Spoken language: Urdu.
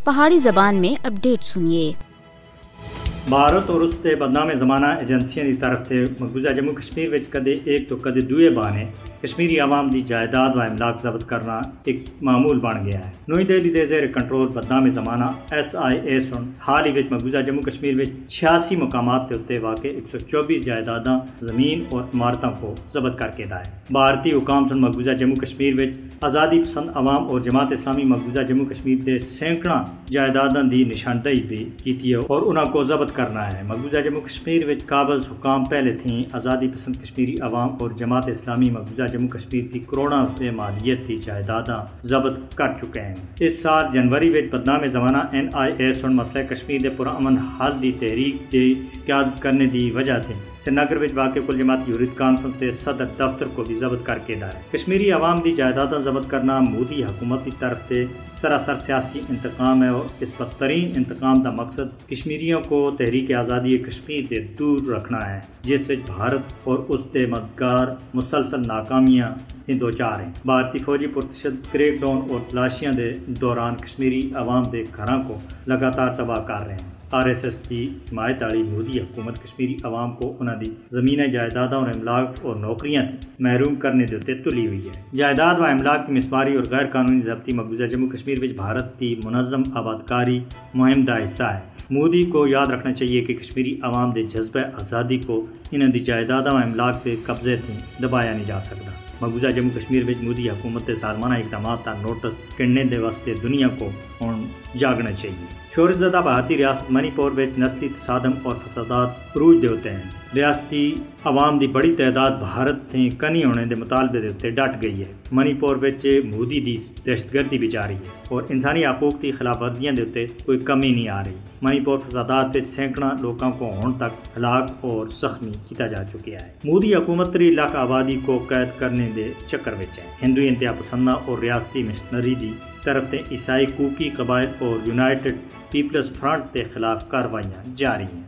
پہاڑی زبان میں اپڈیٹ سنیے۔ بھارت اور اس کے بدنام زمانہ ایجنسیاں کی طرف سے مقبوضہ جموں کشمیر میں کدے ایک تو کدے دوئے بانے کشمیری عوام کی جائیداد و املاک ضبط کرنا ایک معمول بن گیا ہے۔ نئی دہلی کے زیر کنٹرول بدنام زمانہ SIA سن حال ہی مقبوضہ جموں کشمیر میں 86 مقامات کے اتنے واقع 124 جائیداداں زمین اور عمارتوں کو ضبط کر کے دائے۔ بھارتی حکام سن مقبوضہ جموں کشمیر میں آزادی پسند عوام اور جماعت اسلامی مقبوضہ جموں کشمیر کے سینکڑا جائیداداں دی نشاندہی بھی کی اور انہوں کو ضبط کرنا ہے۔ مقبوضہ جموں کشمیر میں قابض حکام پہلے تھیں آزادی پسند کشمیری عوام اور جماعت اسلامی مقبوضہ جموں کشمیر کی کروڑاں روپے مالیت کی جائیداداں ضبط کر چکے ہیں۔ اس سال جنوری میں بدنام زمانہ NIA سن مسئلہ کشمیر کے پرامن حل کی تحریک کی قیادت کرنے کی وجہ تھی سری نگر میں واقع کل جماعتی یورید کانفرنس کے صدر دفتر کو بھی ضبط کر کے دائے۔ کشمیری عوام کی جائیداداں ضبط کرنا مودی حکومت کی طرف سے سراسر سیاسی انتقام ہے اور اس بدترین انتقام کا مقصد کشمیریوں کو تحریک آزادی کشمیر سے دور رکھنا ہے، جس میں بھارت اور اس کے مددگار مسلسل ناکامیاں دو چار ہیں۔ بھارتی فوجی پرتشدد کریک ڈاؤن اور تلاشیاں دے دوران کشمیری عوام کے گھراں کو لگاتار تباہ کر رہے ہیں۔ RSS کی حمایت والی مودی حکومت کشمیری عوام کو انہوں نے زمینیں جائیدادوں اور املاک اور نوکریاں محروم کرنے کے تلی ہوئی ہے۔ جائیداد و املاک کی مسماری اور غیر قانونی ضبطی مقبوضہ جموں کشمیر میں بھارت کی منظم آبادکاری مہم کا حصہ ہے۔ مودی کو یاد رکھنا چاہیے کہ کشمیری عوام کے جذبہ آزادی کو انہوں کی جائیدادوں و املاک کے قبضے سے دبایا نہیں جا سکتا۔ مقبوضہ جموں کشمیر میں مودی حکومت کے ظالمانہ اقدامات کا نوٹس کرنے کے واسطے دنیا کو ہوں جاگنا چاہیے۔ شہرت زدہ بھارتی ریاست منی پور میں نسلی تصادم اور فسادات عروج دے ہوتے ہیں۔ ریاستی عوام کی بڑی تعداد بھارت سے کنی ہونے کے مطالبے کے ڈٹ گئی ہے۔ منی پور میں مودی کی دہشت گردی بھی جاری ہے اور انسانی حقوق کی خلاف ورزیاں کے کوئی کمی نہیں آ رہی۔ منی پور فسادات میں سینکڑا لوگوں کو ہون تک ہلاک اور زخمی کیا جا چکا ہے۔ مودی حکومت 3 لاکھ آبادی کو قید کرنے کے چکر میں ہے۔ ہندو انتہا پسندہ اور ریاستی مشنری کی طرف سے عیسائی کوکی قبائل اور یونائٹڈ پیپلز فرنٹ کے خلاف کاروائیاں جاری ہیں۔